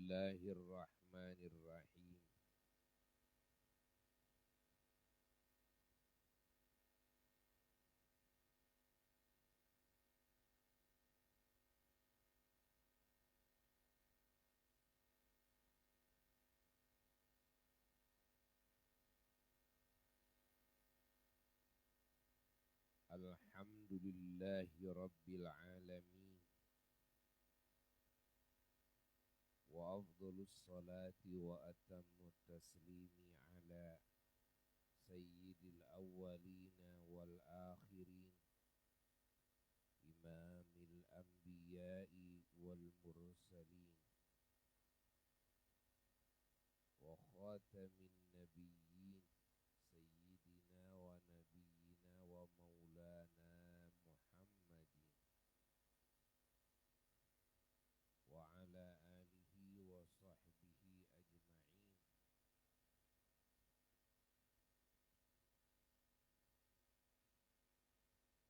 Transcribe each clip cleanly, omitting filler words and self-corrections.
Bismillahirrahmanirrahim. Alhamdulillahi rabbil alamin. Wa afdhalus salati wa atammu taslimi ala sayyidil awwalina wal akhirin, imamil anbiya'i wal mursalin, wa khatamin nabiyyin, sayyidina wa nabiyyina wa maulana Muhammadin, wa ala alihi wa sahbihi ajma'in.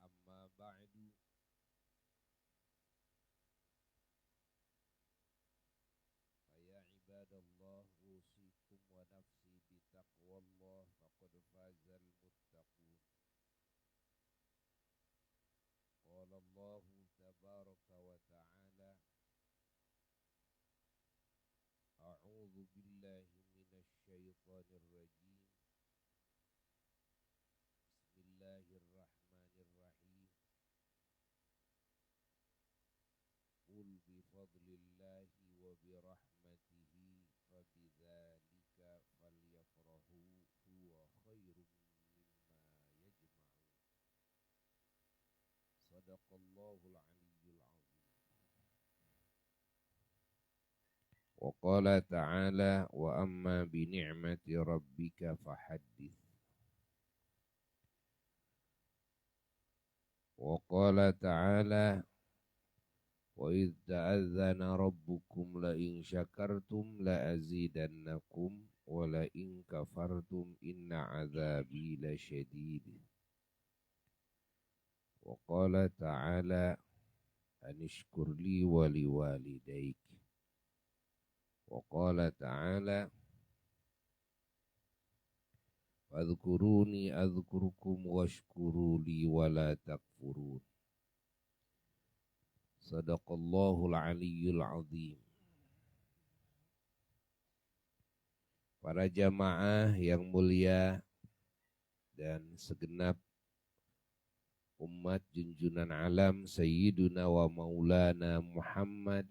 Amma ba'du, faya ibadallah, usikum wa nafsi bitaqwallah, faqad fazal muttaqun. Qala Allahu tabaraka wa ta'ala, a'udzu billahi minasy syaithanir rajim. Bismillahirrahmanirrahim. Qul bi fadlillahi wa bi rahmatihi fabidzalika falyafrahu huwa khairum mimma yajma'un. Sadaqallahul aliyyul azim. Wa qala ta'ala, wa amma bi ni'mati rabbika fahaddits. Wa qala ta'ala, wa idh ta'adzana rabbukum la in syakartum la azidannakum wa la in kafartum inna azabi lasyadid. Wa qala ta'ala, anishkur li wa liwalidayk. Wa qala ta'ala, wadhkuruni adhkurukum washkuru li wa la takfurun. Sadaqallahul aliyyul azim. Para jamaah yang mulia dan segenap umat junjunan alam Sayyiduna wa Maulana Muhammad,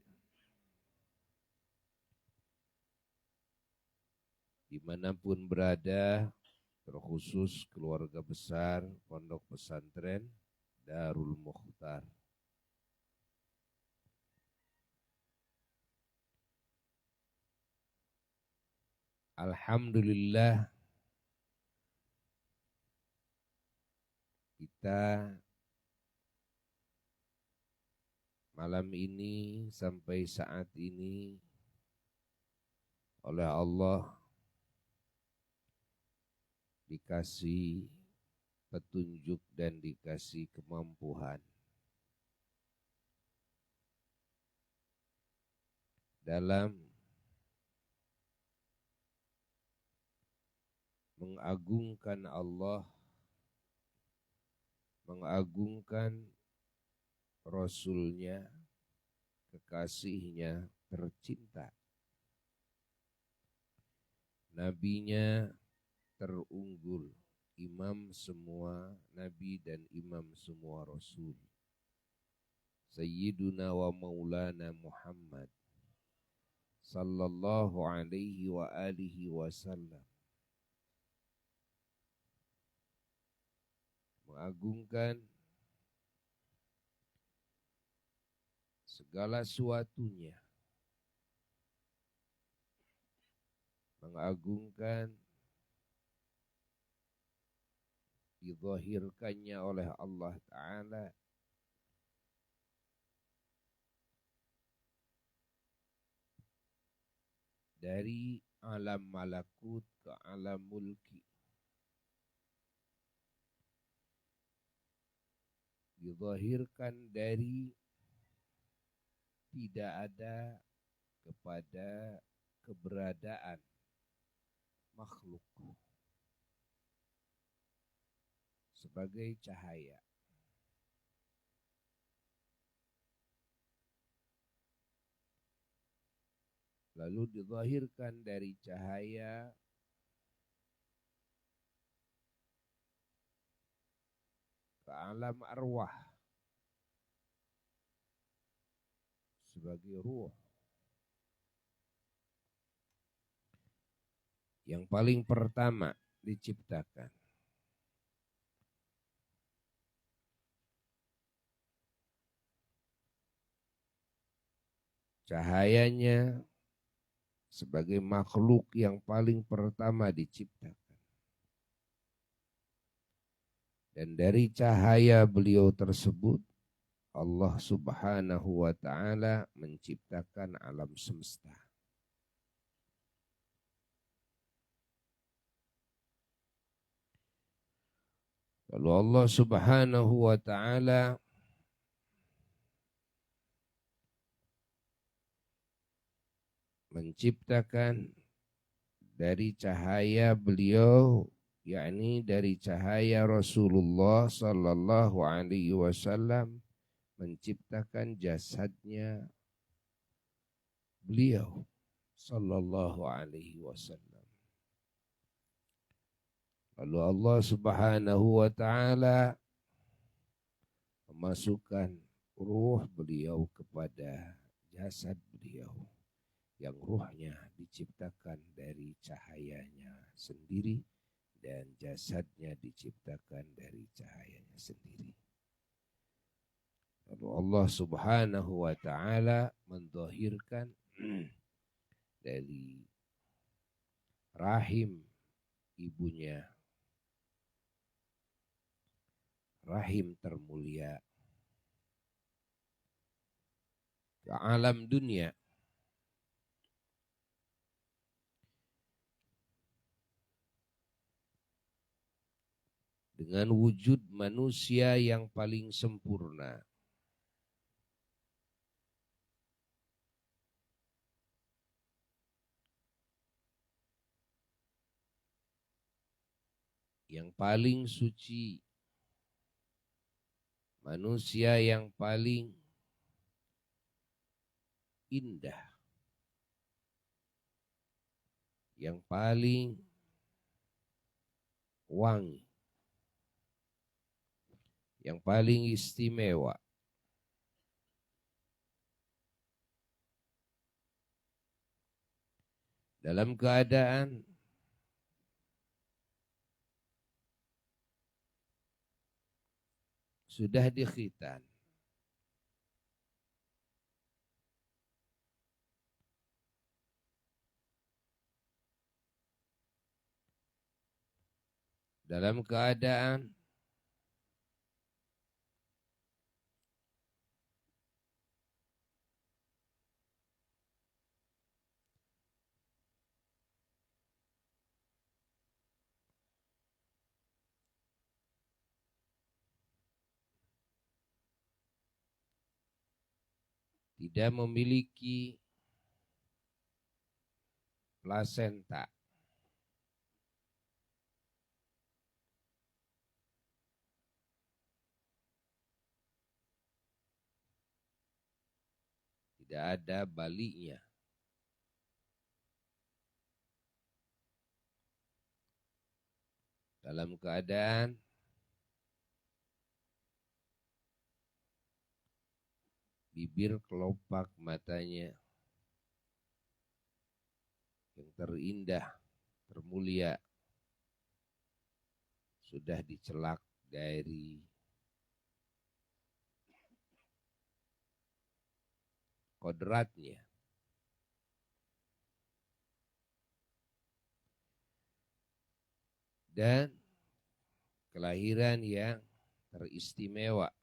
dimanapun berada, terkhusus keluarga besar Pondok Pesantren Darul Mukhtar. Alhamdulillah, kita malam ini sampai saat ini oleh Allah dikasih petunjuk dan dikasih kemampuan dalam mengagungkan Allah, mengagungkan Rasulnya, kekasihnya tercinta, nabinya terunggul, imam semua nabi dan imam semua rasul, Sayyiduna wa Maulana Muhammad sallallahu alaihi wa alihi wasallam. Mengagungkan segala sesuatunya, mengagungkan dizahirkannya oleh Allah Ta'ala dari alam malakut ke alam mulki, dizahirkan dari tidak ada kepada keberadaan makhluk sebagai cahaya. Lalu dizahirkan dari cahaya ke alam arwah sebagai ruh yang paling pertama diciptakan. Cahayanya sebagai makhluk yang paling pertama diciptakan. Dan dari cahaya beliau tersebut, Allah Subhanahu wa ta'ala menciptakan alam semesta. Lalu Allah Subhanahu wa ta'ala menciptakan dari cahaya beliau, yakni dari cahaya Rasulullah sallallahu alaihi wasallam, menciptakan jasadnya beliau sallallahu alaihi wasallam. Lalu Allah Subhanahu wa ta'ala memasukkan ruh beliau kepada jasad beliau, yang ruhnya diciptakan dari cahayanya sendiri dan jasadnya diciptakan dari cahayanya sendiri. Lalu Allah Subhanahu wa ta'ala mendhahirkan dari rahim ibunya, rahim termulia, ke alam dunia dengan wujud manusia yang paling sempurna. Yang paling suci, manusia yang paling indah, yang paling wangi, yang paling istimewa. Dalam keadaan sudah dikhitan, dalam keadaan tidak memiliki plasenta, tidak ada balinya. Dalam keadaan bibir kelopak matanya yang terindah, termulia, sudah dicelak dari kodratnya. Dan kelahiran yang teristimewa.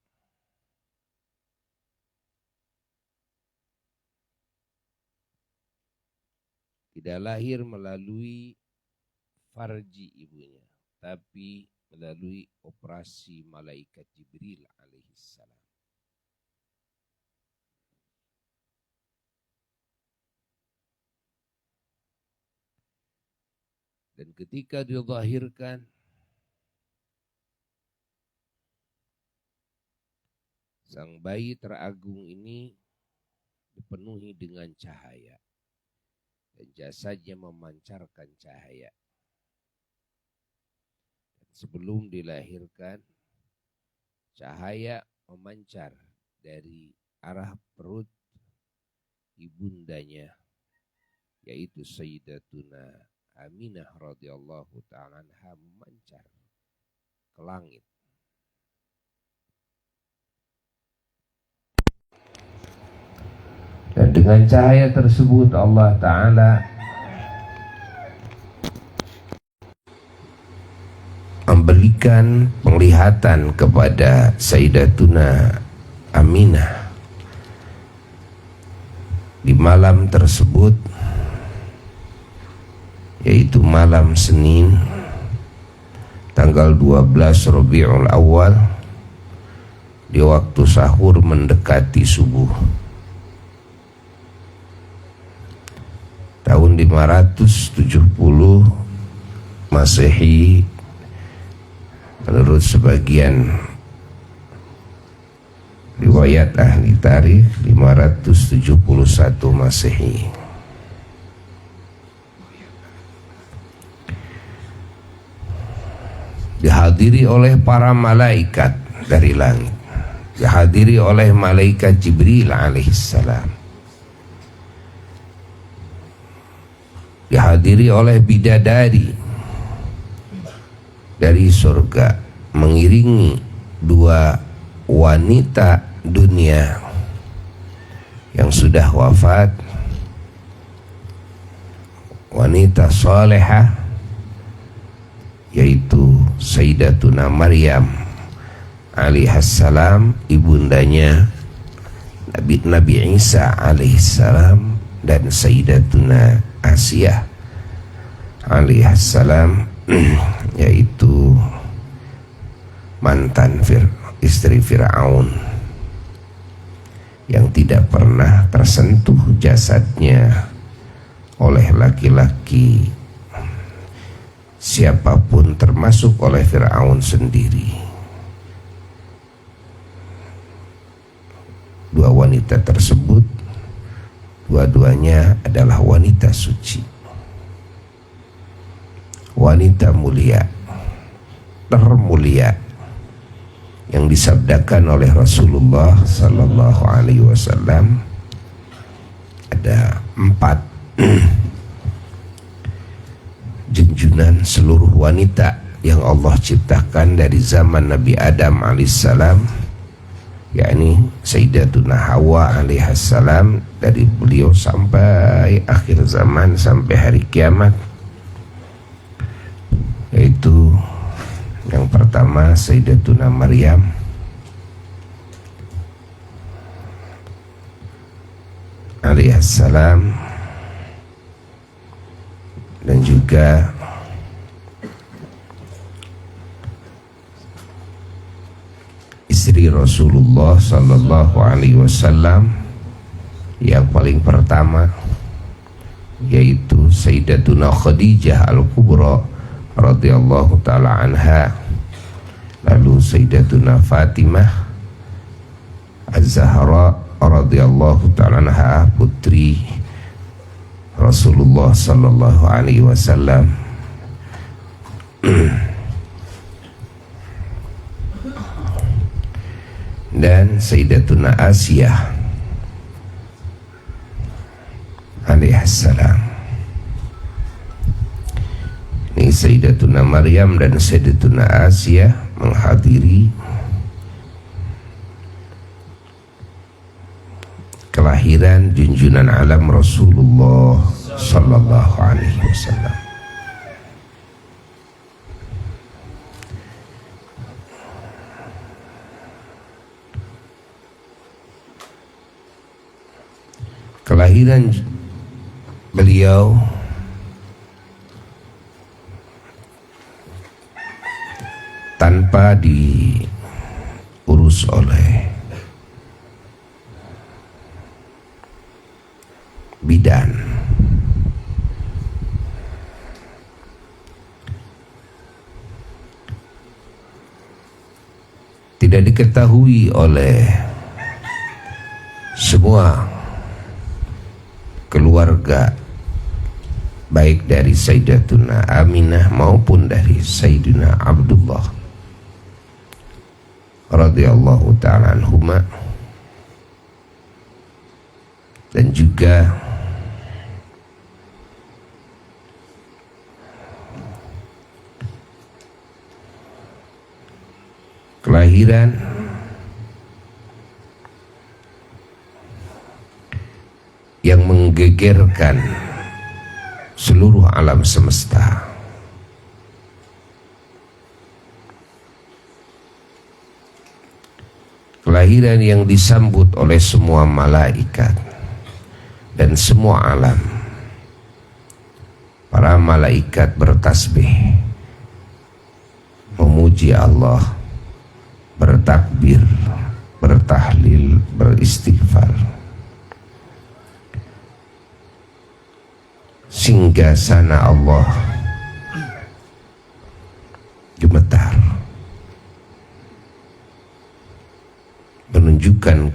Tidak lahir melalui farji ibunya, tapi melalui operasi malaikat Jibril alaihissalam. Dan ketika dilahirkan, sang bayi teragung ini dipenuhi dengan cahaya. Dan jasadnya memancarkan cahaya. Dan sebelum dilahirkan, cahaya memancar dari arah perut ibundanya, yaitu Sayyidatuna Aminah radhiyallahu ta'ala anha, memancar ke langit. Dan dengan cahaya tersebut Allah Ta'ala memberikan penglihatan kepada Sayyidatuna Aminah di malam tersebut, yaitu malam Senin tanggal 12 Rabiul Awal, di waktu sahur mendekati subuh. Tahun 570 Masehi, menurut sebagian riwayat ahli tarikh 571 Masehi. Dihadiri oleh para malaikat dari langit, dihadiri oleh malaikat Jibril alaihissalam, dihadiri oleh bidadari dari surga, mengiringi dua wanita dunia yang sudah wafat, wanita salehah, yaitu Sayyidatuna Maryam alaihassalam, ibundanya Nabi Isa alaihassalam, dan Sayyidatuna Asiyah alaihassalam, yaitu mantan istri Fir'aun yang tidak pernah tersentuh jasadnya oleh laki-laki siapapun, termasuk oleh Fir'aun sendiri. Dua wanita tersebut dua-duanya adalah wanita suci, wanita mulia, termulia, yang disabdakan oleh Rasulullah Sallallahu Alaihi Wasallam. Ada 4 junjunan seluruh wanita yang Allah ciptakan dari zaman Nabi Adam alaihissalam, yakni Sayyidatuna Hawa alaihassalam, dari beliau sampai akhir zaman, sampai hari kiamat. Yaitu yang pertama Sayyidatuna Maryam, alaihassalam, dan juga istri Rasulullah Sallallahu Alaihi Wasallam yang paling pertama, yaitu Sayyidatuna Khadijah Al-Kubra radhiyallahu ta'ala anha, lalu Sayyidatuna Fatimah Az-Zahra radhiyallahu ta'ala anha, putri Rasulullah Sallallahu Alaihi Wasallam, dan Sayyidatuna Asiyah alaihassalam. Ini Sayyidatuna Maryam dan Sayyidatuna Asiyah menghadiri kelahiran junjunan alam Rasulullah Sallallahu Alaihi Wasallam. Kelahiran beliau tanpa diurus oleh bidan, tidak diketahui oleh semua keluarga, baik dari Sayyidatuna Aminah maupun dari Sayyidina Abdullah radhiyallahu ta'ala anhuma, dan juga kelahiran yang menggegerkan seluruh alam semesta. Kelahiran yang disambut oleh semua malaikat dan semua alam. Para malaikat bertasbih, memuji Allah, bertakbir, bertahlil, beristighfar. Singgasana Allah gemetar, menunjukkan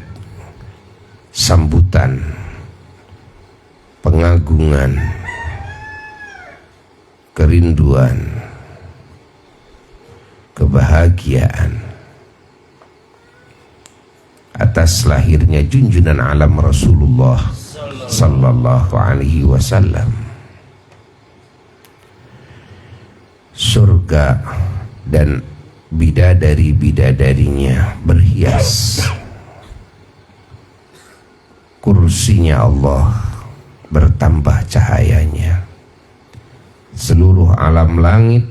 sambutan, pengagungan, kerinduan, kebahagiaan atas lahirnya junjungan alam Rasulullah sallallahu alaihi wasallam. Surga dan bidadari-bidadarinya berhias, kursinya Allah bertambah cahayanya, seluruh alam langit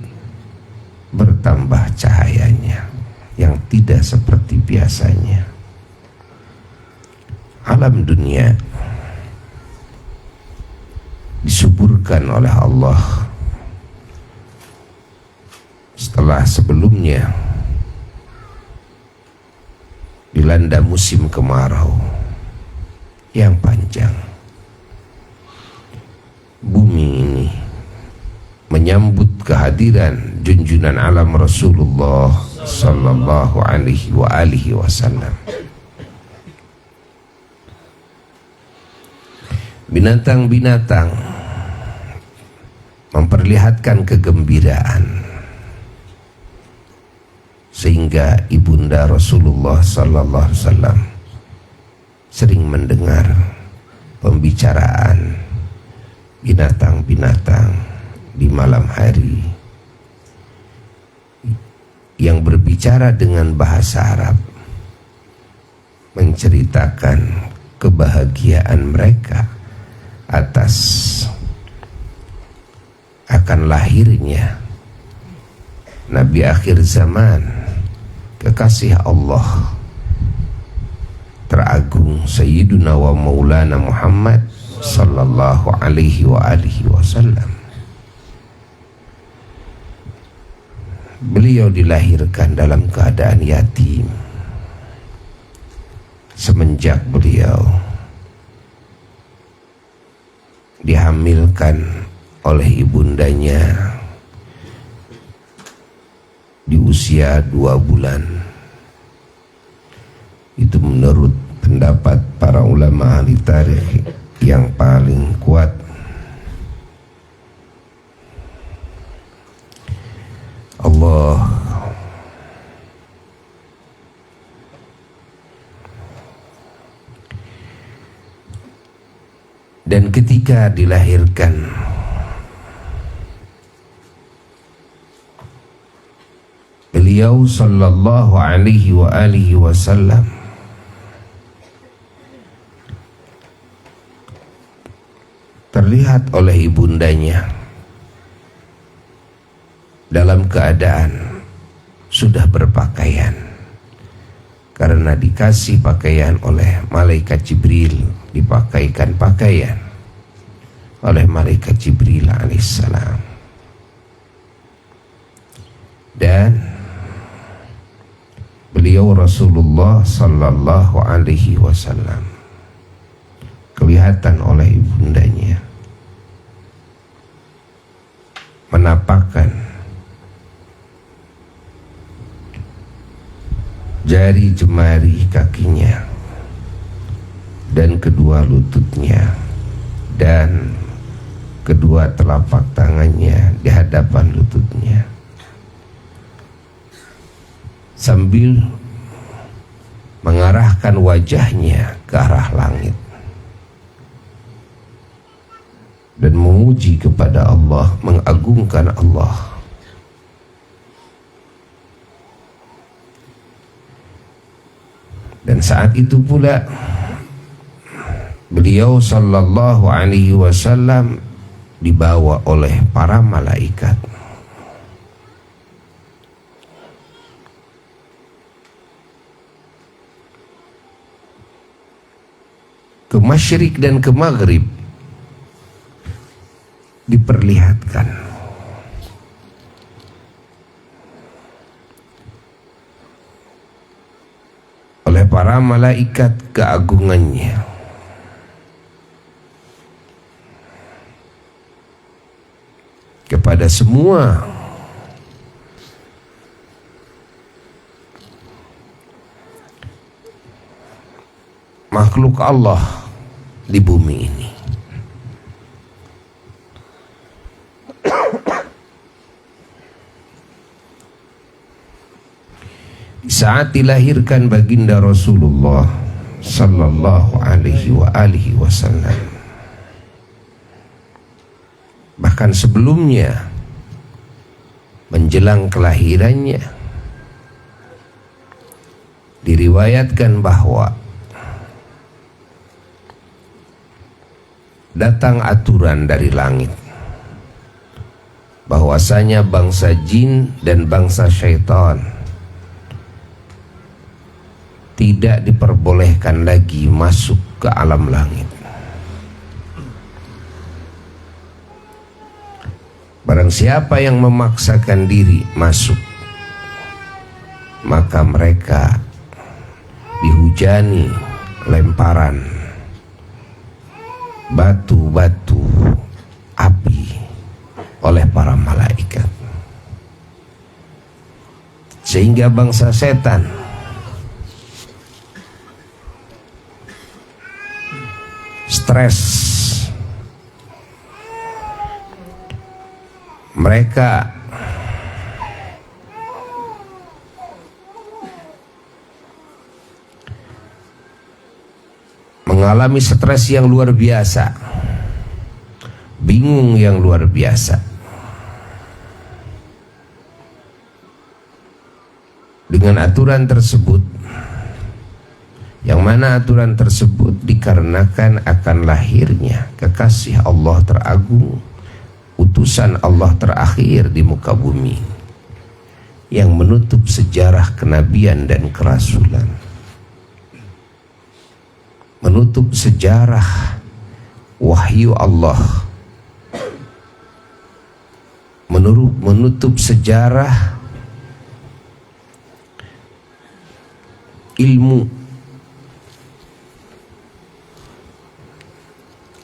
bertambah cahayanya yang tidak seperti biasanya. Alam dunia disuburkan oleh Allah setelah sebelumnya dilanda musim kemarau yang panjang. Bumi ini menyambut kehadiran junjungan alam Rasulullah sallallahu alaihi wasallam. Binatang-binatang memperlihatkan kegembiraan, sehingga ibunda Rasulullah sallallahu alaihi wasallam sering mendengar pembicaraan binatang-binatang di malam hari yang berbicara dengan bahasa Arab, menceritakan kebahagiaan mereka atas akan lahirnya Nabi akhir zaman, kekasih Allah teragung Sayyiduna wa Maulana Muhammad sallallahu alaihi wasallam. Beliau dilahirkan dalam keadaan yatim. Semenjak beliau dihamilkan oleh ibundanya di usia 2 bulan. Itu menurut pendapat para ulama ahli tarikh yang paling kuat. Allah dan ketika dilahirkan beliau sallallahu alaihi wasallam terlihat oleh ibundanya dalam keadaan sudah berpakaian, karena dikasih pakaian oleh malaikat Jibril, dipakaikan pakaian oleh malaikat Jibril alaihissalam. Dan beliau Rasulullah sallallahu alaihi wasallam kelihatan oleh ibundanya menapakkan jari jemari kakinya dan kedua lututnya dan kedua telapak tangannya di hadapan lututnya, sambil mengarahkan wajahnya ke arah langit dan memuji kepada Allah, mengagungkan Allah. Dan saat itu pula beliau sallallahu alaihi wasallam dibawa oleh para malaikat ke masyrik dan ke maghrib, diperlihatkan oleh para malaikat keagungannya. Kepada semua makhluk Allah di bumi ini. Di saat dilahirkan baginda Rasulullah sallallahu alaihi wasallam, bahkan sebelumnya menjelang kelahirannya, diriwayatkan bahwa datang aturan dari langit bahwasanya bangsa jin dan bangsa syaitan tidak diperbolehkan lagi masuk ke alam langit. Barang siapa yang memaksakan diri masuk, maka mereka dihujani lemparan batu-batu api oleh para malaikat, sehingga bangsa setan stres. Mereka mengalami stres yang luar biasa, bingung yang luar biasa. Dengan aturan tersebut, yang mana aturan tersebut dikarenakan akan lahirnya kekasih Allah teragung, utusan Allah terakhir di muka bumi, yang menutup sejarah kenabian dan kerasulan, menutup sejarah wahyu Allah, menutup sejarah ilmu,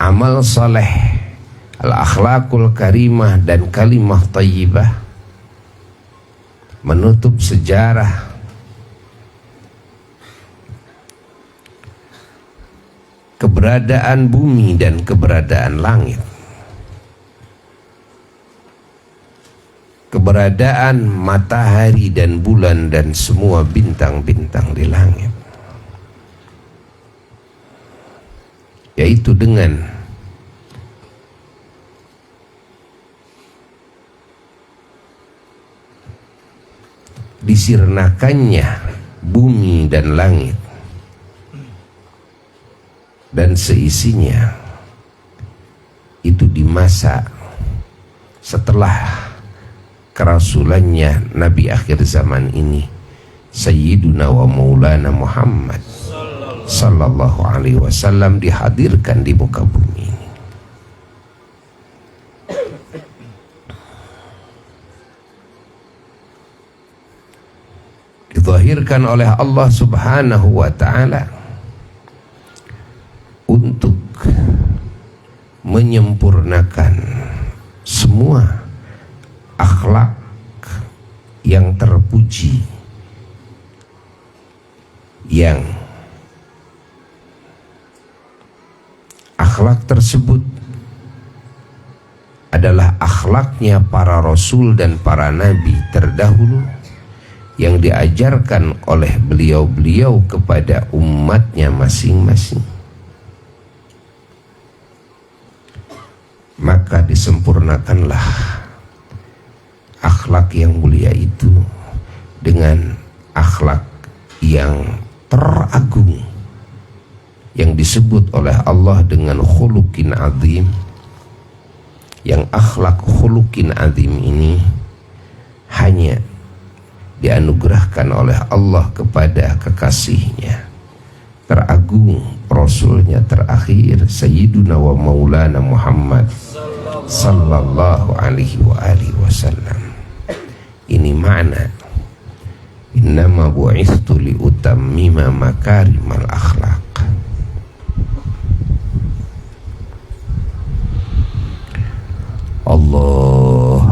amal saleh, al-akhlaqul karimah dan kalimah thayyibah, menutup sejarah keberadaan bumi dan keberadaan langit, keberadaan matahari dan bulan dan semua bintang-bintang di langit, yaitu dengan disirnakannya bumi dan langit dan seisinya itu di masa setelah kerasulannya Nabi akhir zaman ini, Sayyiduna wa Maulana Muhammad sallallahu alaihi wasallam, dihadirkan di muka bumi ini. Dizahirkan oleh Allah subhanahu wa ta'ala untuk menyempurnakan semua akhlak yang terpuji yang akhlak tersebut adalah akhlaknya para rasul dan para nabi terdahulu yang diajarkan oleh beliau-beliau kepada umatnya masing-masing. Maka disempurnakanlah akhlak yang mulia itu dengan akhlak yang teragung yang disebut oleh Allah dengan khuluqin azim. Yang akhlak khuluqin azim ini hanya dianugerahkan oleh Allah kepada kekasihnya teragung, Rasulnya terakhir, Sayyiduna wa Maulana Muhammad sallallahu alaihi wa alihi wasallam. Ini makna innama bu'istu li utammima makarimal akhlaq. Allah.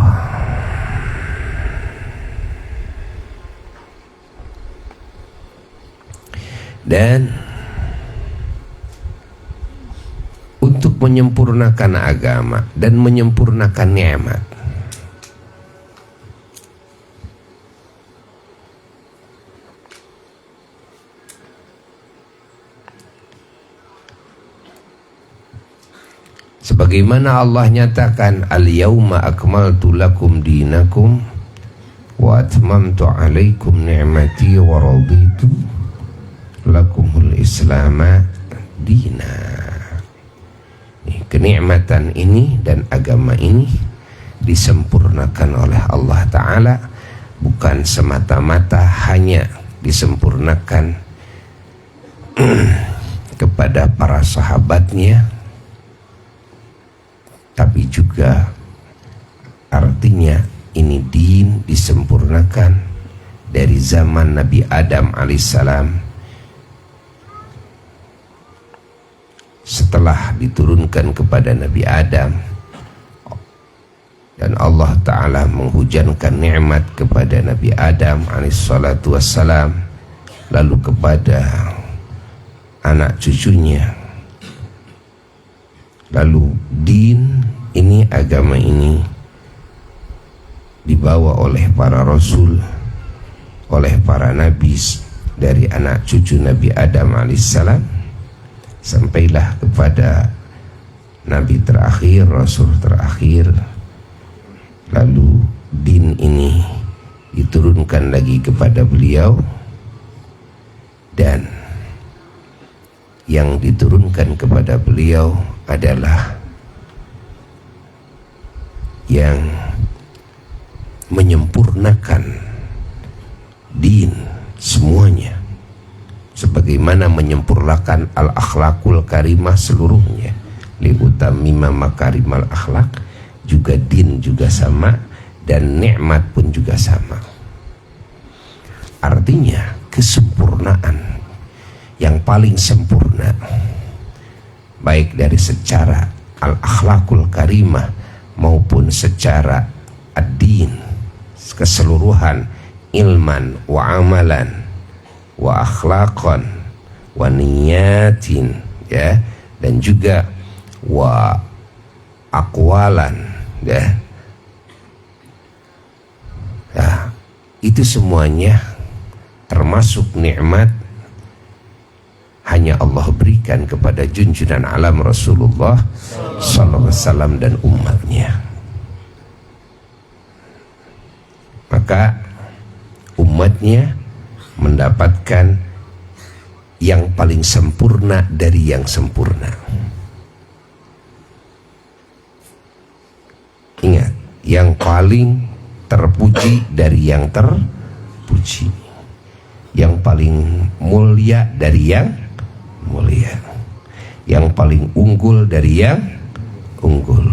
Dan untuk menyempurnakan agama dan menyempurnakan nikmat, sebagaimana Allah nyatakan, al-yauma akmaltu lakum dinakum wa atmamtu alaikum ni'mati wa raditu lakumul islama dina. Kenikmatan ini dan agama ini disempurnakan oleh Allah Ta'ala, bukan semata-mata hanya disempurnakan kepada para sahabatnya, tapi juga artinya ini din disempurnakan dari zaman Nabi Adam alaihissalam, setelah diturunkan kepada Nabi Adam dan Allah Ta'ala menghujankan nikmat kepada Nabi Adam alaihissalatu wassalam, lalu kepada anak cucunya, lalu din ini, agama ini dibawa oleh para rasul, oleh para nabi dari anak cucu Nabi Adam alaihissalam, sampailah kepada nabi terakhir, rasul terakhir. Lalu din ini diturunkan lagi kepada beliau, dan yang diturunkan kepada beliau adalah yang menyempurnakan din semuanya, sebagaimana menyempurnakan al-akhlakul karimah seluruhnya. Liutamima makarimal akhlak, juga din juga sama, dan nikmat pun juga sama. Artinya kesempurnaan yang paling sempurna, baik dari secara al-akhlakul karimah maupun secara ad-din keseluruhan, ilman wa amalan wa akhlaqan wa niyatin, ya, dan juga wa aqwalan, ya. Nah, itu semuanya termasuk nikmat hanya Allah berikan kepada junjungan alam Rasulullah sallallahu alaihi wasallam dan umatnya. Maka umatnya mendapatkan yang paling sempurna dari yang sempurna. Ingat, yang paling terpuji dari yang terpuji, yang paling mulia dari yang mulia, yang paling unggul dari yang unggul.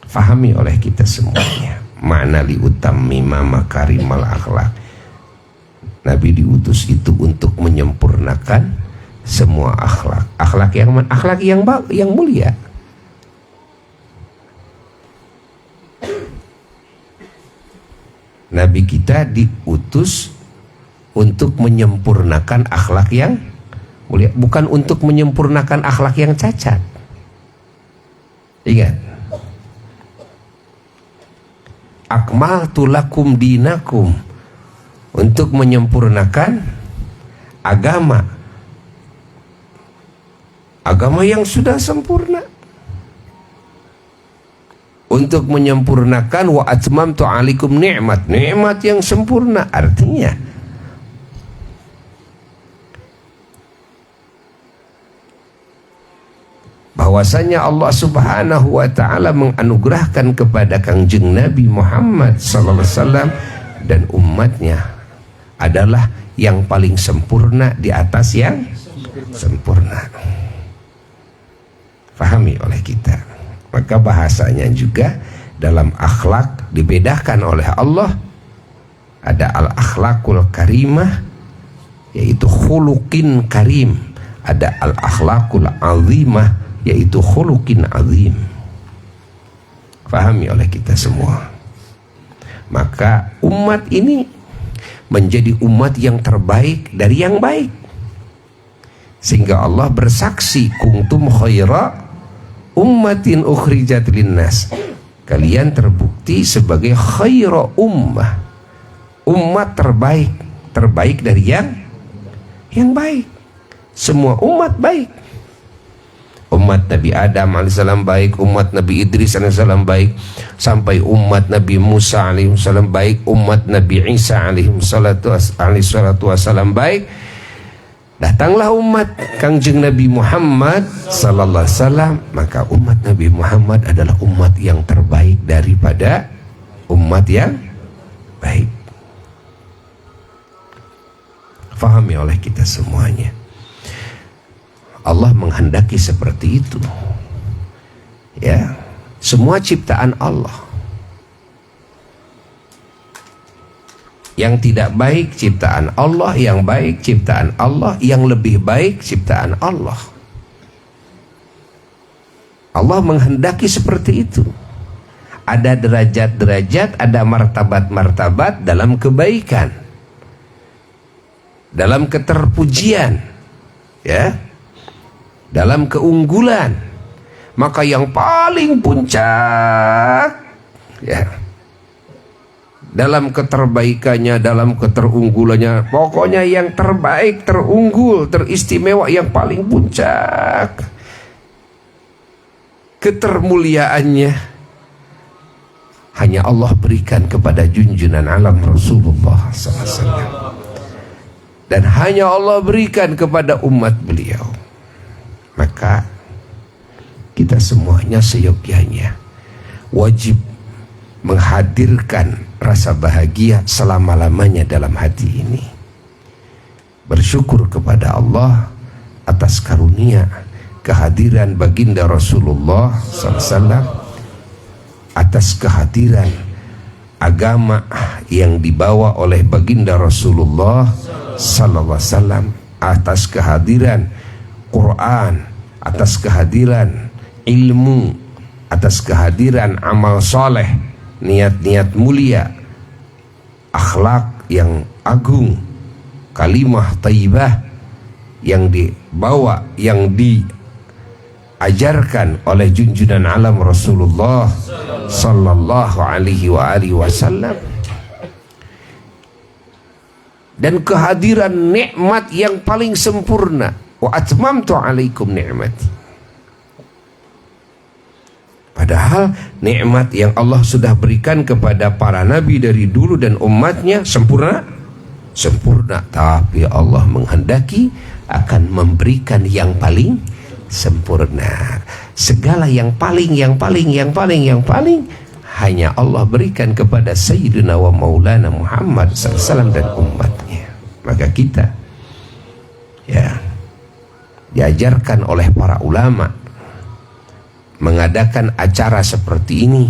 Fahami oleh kita semuanya makna liutammima makarimal akhlak. Nabi diutus itu untuk menyempurnakan semua akhlak. Akhlak yang mulia. Nabi kita diutus untuk menyempurnakan akhlak yang mulia, bukan untuk menyempurnakan akhlak yang cacat. Ingat, akmaltu lakum dinakum, untuk menyempurnakan agama yang sudah sempurna, untuk menyempurnakan wa atmamtu alaikum nikmat yang sempurna. Artinya bahwasanya Allah Subhanahu wa taala menganugerahkan kepada Kangjeng Nabi Muhammad sallallahu alaihi wasallam dan umatnya adalah yang paling sempurna di atas yang sempurna. Fahami oleh kita. Maka bahasanya juga dalam akhlak dibedakan oleh Allah. Ada al-akhlakul karimah, yaitu khuluqin karim. Ada al-akhlakul azimah, yaitu khuluqin azim. Fahami oleh kita semua. Maka umat ini menjadi umat yang terbaik dari yang baik, sehingga Allah bersaksi, kuntum khaira ummatin ukhrijat linnas, kalian terbukti sebagai khaira ummah, umat terbaik dari yang baik. Semua umat baik. Umat Nabi Adam alaihissalam baik, umat Nabi Idris alaihissalam baik, sampai umat Nabi Musa alaihissalam baik, umat Nabi Isa alaihissalatu wassalam baik. Datanglah umat Kangjeng Nabi Muhammad sallallahu alaihi wasallam, maka umat Nabi Muhammad adalah umat yang terbaik daripada umat yang baik. Fahami oleh kita semuanya. Allah menghendaki seperti itu. Ya, semua ciptaan Allah. Yang tidak baik ciptaan Allah, yang baik ciptaan Allah, yang lebih baik ciptaan Allah. Allah menghendaki seperti itu. Ada derajat-derajat, ada martabat-martabat dalam kebaikan, dalam keterpujian, ya, dalam keunggulan. Maka yang paling puncak, ya, dalam keterbaikannya, dalam keterunggulannya, pokoknya yang terbaik, terunggul, teristimewa, yang paling puncak ketermuliaannya, hanya Allah berikan kepada junjungan alam Rasulullah SAW, dan hanya Allah berikan kepada umat beliau. Maka kita semuanya seyogyanya wajib menghadirkan rasa bahagia selama-lamanya dalam hati ini. Bersyukur kepada Allah atas karunia kehadiran baginda Rasulullah SAW, atas kehadiran agama yang dibawa oleh baginda Rasulullah SAW, atas kehadiran Quran, atas kehadiran ilmu, atas kehadiran amal soleh, niat-niat mulia, akhlak yang agung, kalimah thayyibah yang dibawa, yang diajarkan oleh junjungan alam Rasulullah sallallahu alaihi wasallam, dan kehadiran nikmat yang paling sempurna, wa atmamtu alaikum ni'mati. Padahal nikmat yang Allah sudah berikan kepada para nabi dari dulu dan umatnya sempurna, tapi Allah menghendaki akan memberikan yang paling sempurna. Segala yang paling hanya Allah berikan kepada Sayyidina wa Maulana Muhammad SAW dan umatnya. Maka kita, ya, diajarkan oleh para ulama mengadakan acara seperti ini.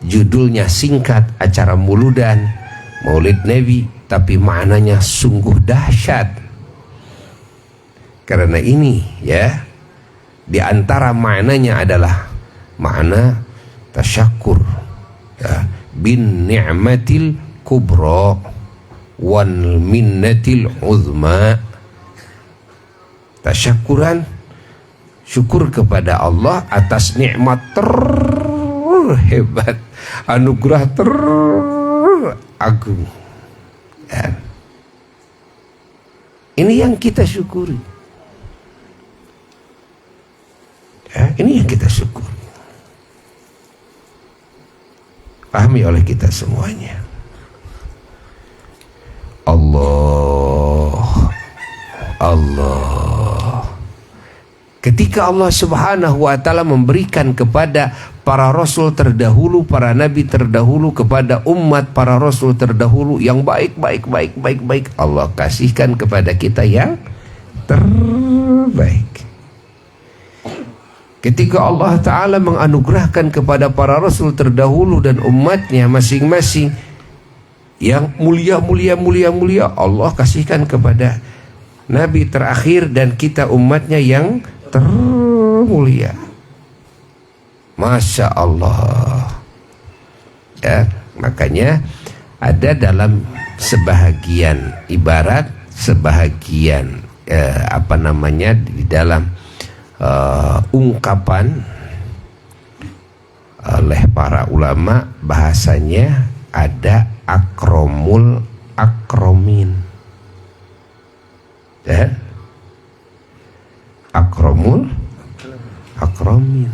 Judulnya singkat, acara muludan, Maulid Nabi, tapi maknanya sungguh dahsyat. Karena ini, ya, di antara maknanya adalah makna tasyakur, ya, bin ni'matil kubra wal minnatil uzma. Tasyakuran, syukur kepada Allah atas nikmat terhebat, anugerah teragung. Ya. Ini yang kita syukuri. Ya, ini yang kita syukuri. Pahami oleh kita semuanya. Allah. Ketika Allah Subhanahu wa ta'ala memberikan kepada para rasul terdahulu, para nabi terdahulu, kepada umat para rasul terdahulu yang baik, Allah kasihkan kepada kita yang terbaik. Ketika Allah Ta'ala menganugerahkan kepada para rasul terdahulu dan umatnya masing-masing yang mulia, Allah kasihkan kepada nabi terakhir dan kita umatnya yang termulia. Masya Allah. Ya, makanya ada dalam sebahagian ibarat, sebahagian di dalam ungkapan oleh para ulama, bahasanya ada akromul akromin. Ya? Akromul akromin.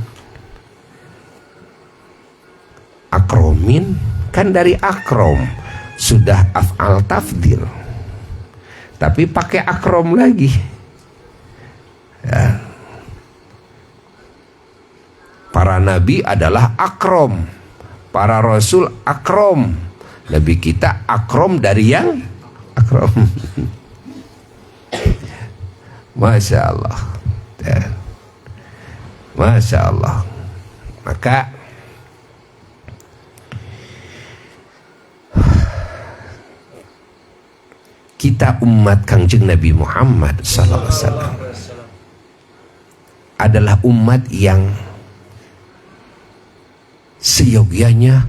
Akromin kan dari akrom, sudah af'al tafdil, tapi pakai akrom lagi. Ya. Para nabi adalah akrom, para rasul akrom, nabi kita akrom dari yang akrom. Masya Allah. Ya. Masya Allah. Maka kita umat Kangjeng Nabi Muhammad sallallahu alaihi wasallam adalah umat yang seyogyanya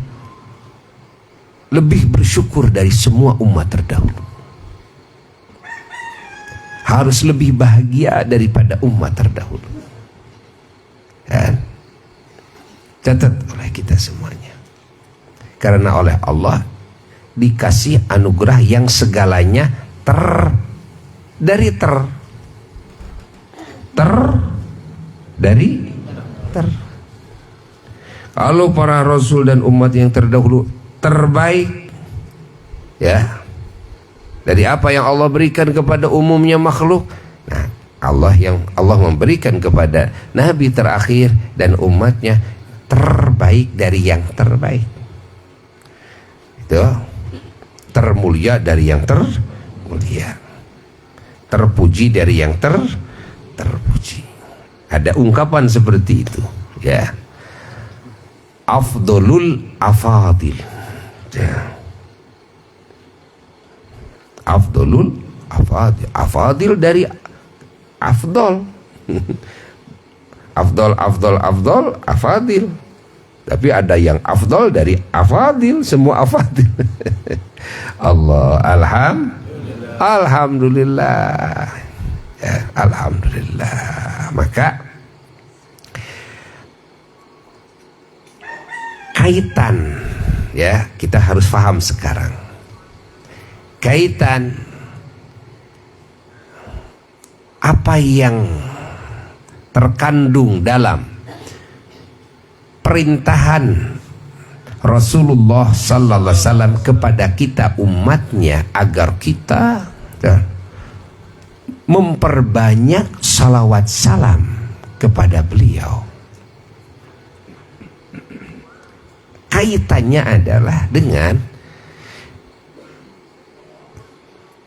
lebih bersyukur dari semua umat terdahulu. Harus lebih bahagia daripada umat terdahulu. Dan catat oleh kita semuanya. Karena oleh Allah dikasih anugerah yang segalanya dari Kalau para rasul dan umat yang terdahulu terbaik, ya, dari apa yang Allah berikan kepada umumnya makhluk. Nah, Allah memberikan kepada nabi terakhir dan umatnya terbaik dari yang terbaik. Itu termulia dari yang termulia, terpuji dari yang terpuji. Ada ungkapan seperti itu, ya. Afdolul afadil, ya. Afdolul afadil, afadil dari afdol. afdol afadil. Tapi ada yang afdol dari afadil, semua afadil. Alhamdulillah. Ya, alhamdulillah. Maka kaitan, ya, kita harus paham sekarang. Kaitan apa yang terkandung dalam perintahan Rasulullah sallallahu alaihi wasallam kepada kita umatnya agar kita, ya, memperbanyak salawat salam kepada beliau. Kaitannya adalah dengan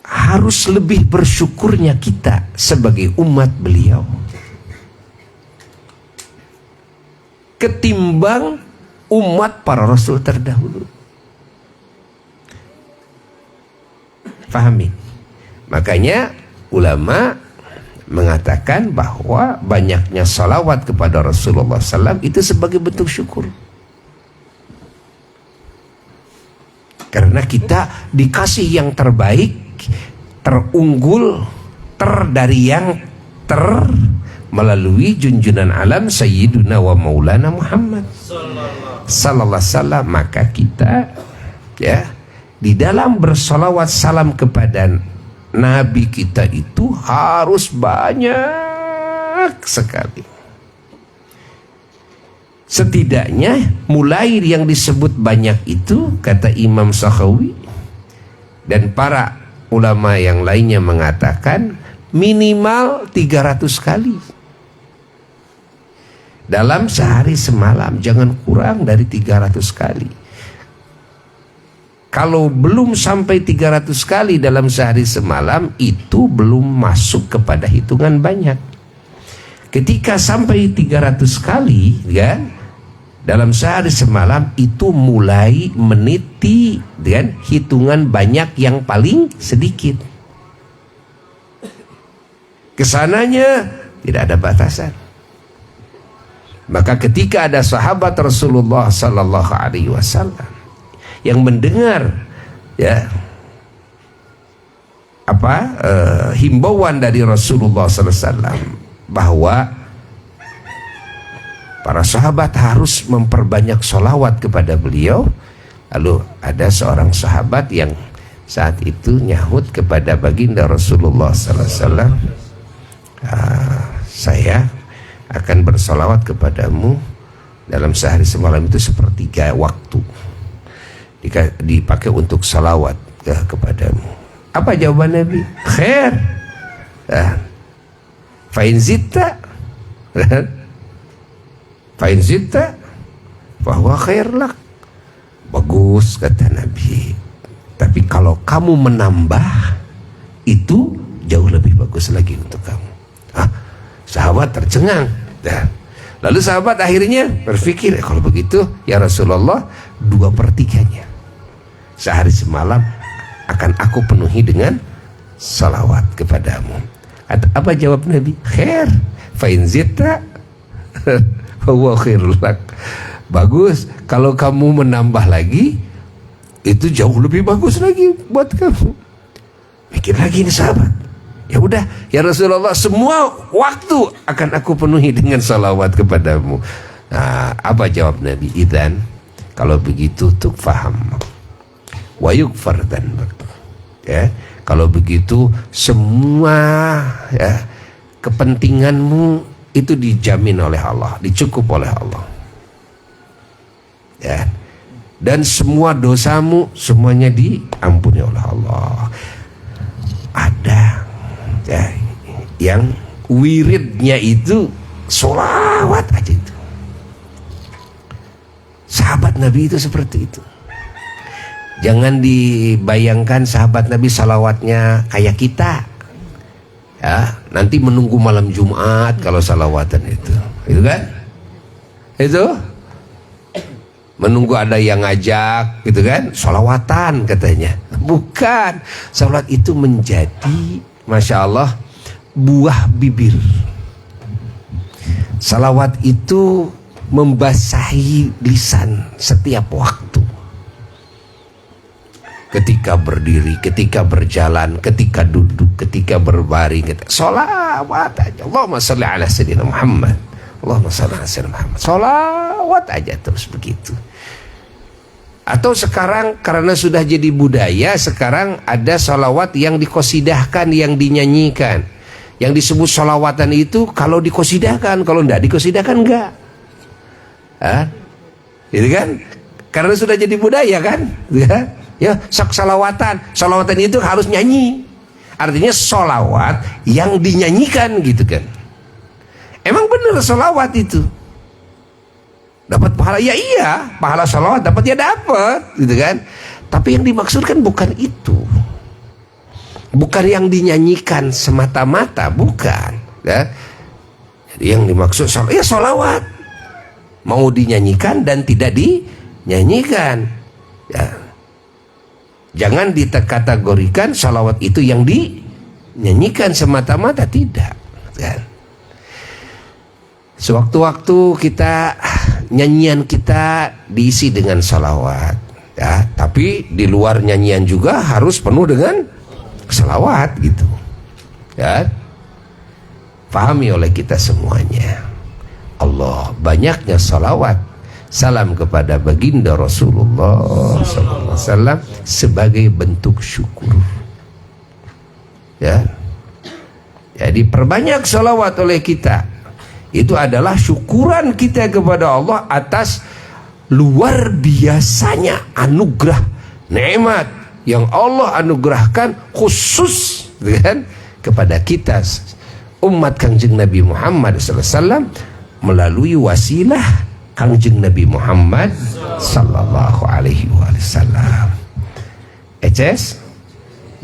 harus lebih bersyukurnya kita sebagai umat beliau ketimbang umat para rasul terdahulu. Pahami? Makanya ulama mengatakan bahwa banyaknya salawat kepada Rasulullah SAW itu sebagai bentuk syukur. Karena kita dikasih yang terbaik, terunggul, dari yang melalui junjungan alam Sayyiduna wa Maulana Muhammad sallallahu alaihi wasallam. Maka kita ya di dalam bersolawat salam kepada Nabi kita itu harus banyak sekali. Setidaknya mulai yang disebut banyak itu, kata Imam Sakhawi dan para ulama yang lainnya mengatakan minimal 300 kali dalam sehari semalam, jangan kurang dari 300 kali. Kalau belum sampai 300 kali dalam sehari semalam, itu belum masuk kepada hitungan banyak. Ketika sampai 300 kali kan dalam sehari semalam, itu mulai meniti dengan hitungan banyak yang paling sedikit. Kesananya tidak ada batasan. Maka ketika ada sahabat Rasulullah sallallahu alaihi wasallam yang mendengar ya himbauan dari Rasulullah sallallahu alaihi wasallam bahwa para sahabat harus memperbanyak sholawat kepada beliau, lalu ada seorang sahabat yang saat itu nyahut kepada baginda Rasulullah sallallahu alaihi wasallam, saya akan bersolawat kepadamu dalam sehari semalam itu sepertiga waktu dipakai untuk salawat kepadamu. Apa jawaban Nabi? Khair. Fa'in zitta bahwa khair lak. Bagus, kata Nabi. Tapi kalau kamu menambah, itu jauh lebih bagus lagi untuk kamu. Sahabat tercengang. Lalu sahabat akhirnya berpikir, kalau begitu ya Rasulullah 2/3-nya sehari semalam akan aku penuhi dengan salawat kepadamu. Apa jawab Nabi? Khair, fa'in zita huwa khairul lak. Bagus, kalau kamu menambah lagi, itu jauh lebih bagus lagi buat kamu. Mikir lagi nih sahabat. Ya udah, ya Rasulullah, semua waktu akan aku penuhi dengan salawat kepadamu. Nah, apa jawab Nabi? Idzan, kalau begitu tuh faham wa yukfar dan ya, kalau begitu semua ya kepentinganmu itu dijamin oleh Allah, dicukup oleh Allah. Ya. Dan semua dosamu semuanya diampuni oleh Allah. Ada ya, yang wiridnya itu sholawat aja itu. Sahabat Nabi itu seperti itu. Jangan dibayangkan sahabat Nabi salawatnya kayak kita. Ya, nanti menunggu malam Jumat kalau salawatan itu kan? Itu menunggu ada yang ngajak, gitu kan? Salawatan katanya. Bukan. Salat itu menjadi, masya Allah, buah bibir. Salawat itu membasahi lisan setiap waktu. Ketika berdiri, ketika berjalan, ketika duduk, ketika berbaring, sholawat aja. Allahumma sholli ala sayyidina Muhammad, Allahumma sholli ala sayyidina Muhammad. Sholawat aja terus begitu. Atau sekarang karena sudah jadi budaya, sekarang ada sholawat yang dikosidahkan, yang dinyanyikan. Yang disebut sholawatan itu kalau dikosidahkan, kalau enggak dikosidahkan enggak. Gitu kan? Karena sudah jadi budaya kan? Ya, salawatan itu harus nyanyi. Artinya sholawat yang dinyanyikan gitu kan. Emang bener sholawat itu dapat pahala? Ya iya, pahala sholawat dapat, ya dapat gitu kan. Tapi yang dimaksudkan bukan itu, bukan yang dinyanyikan semata-mata, bukan ya. Jadi yang dimaksud ya sholawat mau dinyanyikan dan tidak dinyanyikan ya. Jangan dikategorikan salawat itu yang dinyanyikan semata-mata, tidak kan? Sewaktu-waktu kita nyanyian kita diisi dengan salawat Ya, tapi di luar nyanyian juga harus penuh dengan selawat gitu. Ya, pahami oleh kita semuanya. Allah, banyaknya salawat salam kepada baginda Rasulullah SAW sebagai bentuk syukur. Ya, jadi perbanyak salawat oleh kita. Itu adalah syukuran kita kepada Allah atas luar biasanya anugerah nikmat yang Allah anugerahkan khusus kan, kepada kita umat Kangjeng Nabi Muhammad SAW melalui wasilah Kangjeng Nabi Muhammad sallallahu alaihi wasallam. Eces?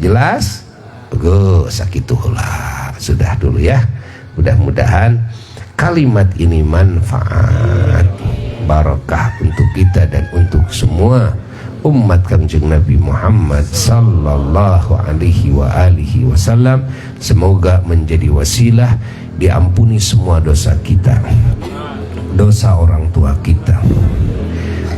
Jelas? Bagus, sakitulah. Sudah dulu ya. Mudah-mudahan kalimat ini manfaat, barakah untuk kita dan untuk semua umat Kangjeng Nabi Muhammad sallallahu alaihi wasallam. Semoga menjadi wasilah diampuni semua dosa kita, dosa orang tua kita,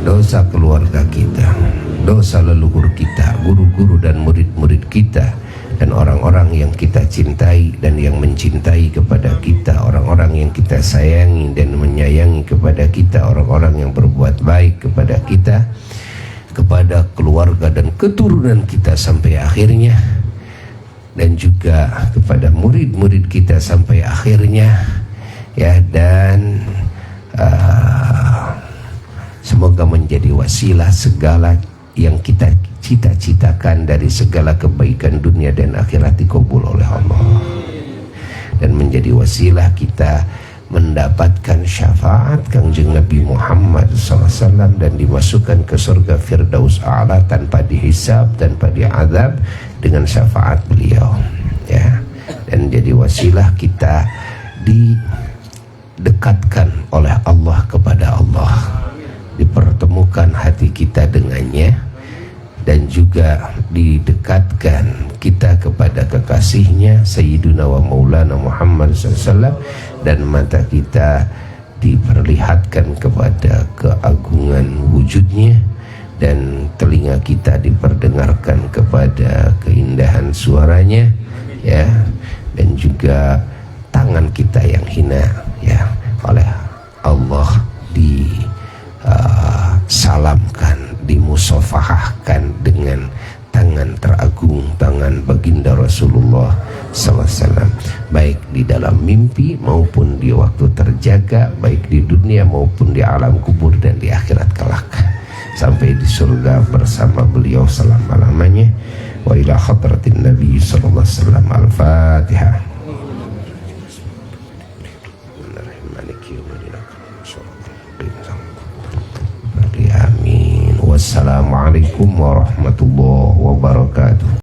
dosa keluarga kita, dosa leluhur kita, guru-guru dan murid-murid kita, dan orang-orang yang kita cintai dan yang mencintai kepada kita, orang-orang yang kita sayangi dan menyayangi kepada kita, orang-orang yang berbuat baik kepada kita, kepada keluarga dan keturunan kita sampai akhirnya, dan juga kepada murid-murid kita sampai akhirnya, ya. Dan semoga menjadi wasilah segala yang kita cita-citakan dari segala kebaikan dunia dan akhirat dikabul oleh Allah, dan menjadi wasilah kita mendapatkan syafaat Kangjeng Nabi Muhammad SAW dan dimasukkan ke surga Firdaus A'la tanpa dihisab, tanpa diazab, dengan syafaat beliau, ya. Dan jadi wasilah kita didekatkan oleh Allah kepada Allah, dipertemukan hati kita dengannya, dan juga didekatkan kita kepada kekasihnya Sayyiduna wa Maulana Muhammad SAW, dan mata kita diperlihatkan kepada keagungan wujudnya, dan telinga kita diperdengarkan kepada keindahan suaranya, ya. Dan juga tangan kita yang hina, ya, oleh Allah disalamkan, dimusafahahkan dengan tangan teragung, tangan baginda Rasulullah SAW, baik di dalam mimpi maupun di waktu terjaga, baik di dunia maupun di alam kubur dan di akhirat kelak, sampai di surga bersama beliau selama-lamanya. Wa ila hadratin Nabi sallallahu alaihi wasallam. Al-Fatihah. Amin. Wassalamualaikum warahmatullahi wabarakatuh.